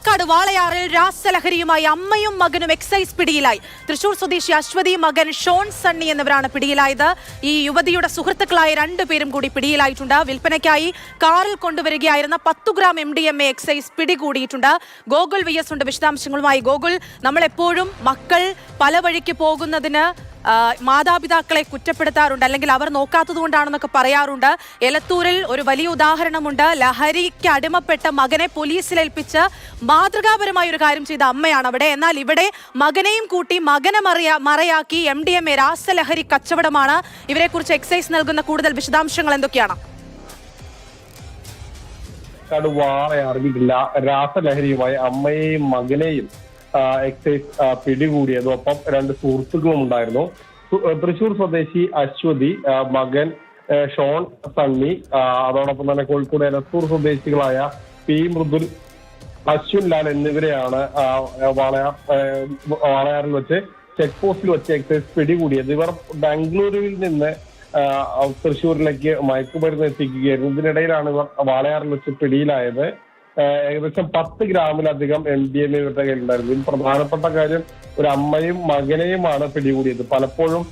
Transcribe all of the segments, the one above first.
പാലക്കാട് വാളയാറിൽ രാസലഹരിയുമായി അമ്മയും മകനും എക്സൈസ് പിടിയിലായി. തൃശൂർ സ്വദേശി അശ്വതി, മകൻ ഷോൺ സണ്ണി എന്നിവരാണ് പിടിയിലായത്. ഈ യുവതിയുടെ സുഹൃത്തുക്കളായ 2 പേരും കൂടി പിടിയിലായിട്ടുണ്ട്. വിൽപ്പനയ്ക്കായി കാറിൽ കൊണ്ടുവരികയായിരുന്ന 10 ഗ്രാം MDMA എക്സൈസ് പിടികൂടിയിട്ടുണ്ട്. ഗോകുൽ VS ഉണ്ട് വിശദാംശങ്ങളുമായി. ഗോകുൽ, നമ്മളെപ്പോഴും മക്കൾ പല വഴിക്ക് പോകുന്നതിന് മാതാപിതാക്കളെ കുറ്റപ്പെടുത്താറുണ്ട്, അല്ലെങ്കിൽ അവർ നോക്കാത്തതുകൊണ്ടാണെന്നൊക്കെ പറയാറുണ്ട്. എലത്തൂരിൽ ഒരു വലിയ ഉദാഹരണമുണ്ട്. ലഹരിക്ക് അടിമപ്പെട്ട മകനെ പോലീസിലേൽപ്പിച്ച് മാതൃകാപരമായ ഒരു കാര്യം ചെയ്ത അമ്മയാണ് അവിടെ. എന്നാൽ ഇവിടെ മകനെയും കൂട്ടി മകനെ മറയാക്കി MDMA രാസലഹരി കച്ചവടമാണ്. ഇവരെക്കുറിച്ച് എക്സൈസ് നൽകുന്ന കൂടുതൽ വിശദാംശങ്ങൾ എന്തൊക്കെയാണ്? അറിവില്ല രാസലഹരിയുമായി അമ്മയെയും മകനെയും എക്സൈസ് പിടികൂടിയതും ഒപ്പം 2 സുഹൃത്തുക്കളും ഉണ്ടായിരുന്നു. തൃശൂർ സ്വദേശി അശ്വതി, മകൻ ഷോൺ സണ്ണി, അതോടൊപ്പം തന്നെ കോഴിക്കോട് എലത്തൂർ സ്വദേശികളായ P മൃദുൽ, അശ്വിൻ ലാൽ എന്നിവരെയാണ് വാളയാറിൽ വെച്ച് ചെക്ക് പോസ്റ്റിൽ വെച്ച് എക്സൈസ് പിടികൂടിയത്. ഇവർ ബാംഗ്ലൂരുവിൽ നിന്ന് തൃശ്ശൂരിലേക്ക് മയക്കുമരുന്ന് എത്തിക്കുകയായിരുന്നു. ഇതിനിടയിലാണ് ഇവർ വാളയാറിൽ വെച്ച് പിടിയിലായത്. ഏകദേശം 10 ഗ്രാമിലധികം MDMA ഇവരുടെ കയ്യിലുണ്ടായിരുന്നു. ഇതിൽ പ്രധാനപ്പെട്ട കാര്യം ഒരു അമ്മയും മകനെയുമാണ് പിടികൂടിയത്. പലപ്പോഴും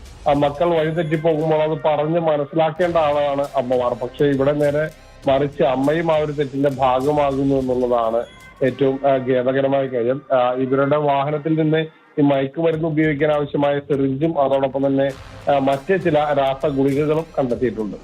മക്കൾ വഴിതെറ്റി പോകുമ്പോൾ അത് പറഞ്ഞ് മനസ്സിലാക്കേണ്ട ആളാണ് അമ്മമാർ. പക്ഷെ ഇവിടെ നേരെ മറിച്ച് അമ്മയും ആ ഒരു തെറ്റിന്റെ ഭാഗമാകുന്നു എന്നുള്ളതാണ് ഏറ്റവും ഖേദകരമായ കാര്യം. ഇവരുടെ വാഹനത്തിൽ നിന്ന് ഈ മയക്കുമരുന്ന് ഉപയോഗിക്കാൻ ആവശ്യമായ സിറിഞ്ചും അതോടൊപ്പം തന്നെ മറ്റ് ചില രാസഗുളികകളും കണ്ടെത്തിയിട്ടുണ്ട്.